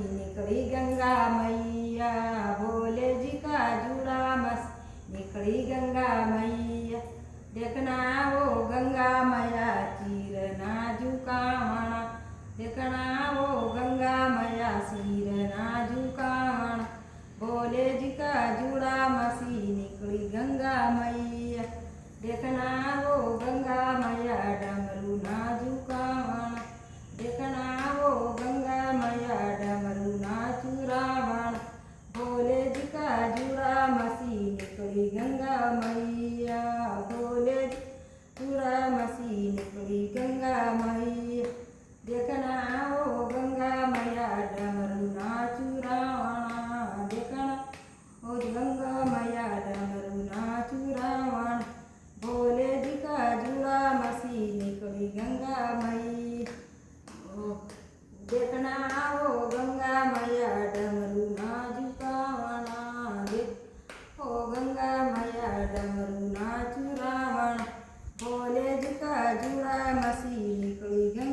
निकली गंगा मैया, भोले जी का जुड़ा मसी निकली गंगा मैया। देखना वो गंगा मैया चीर नाजुकावना, देखना वो गंगा मैया सिर नाजुकावना। भोले जी का जुड़ा मसी निकली गंगा मैया, देखना वो गंगा मैया डमरू नाजुकावना, देखना वो गंगा मैया डमरू नाचुरावना। भोले जी का जुड़ा मसी निकली गंगा मैया, भोले जी जुड़ा मसी निकली गंगा मैया। देखना वो गंगा मैया डमरू नाचुरावना, देखना वो गंगा मैया डमरू नाचुरावना। भोले जी का जुड़ा मसी निकली गंगा मैया, देखना वो गंगा मैया डमरू नाजुकावना, देख ओ गंगा मैया डमरू नाचुरावना। भोले जी का जुड़ा मसी निकली गंगा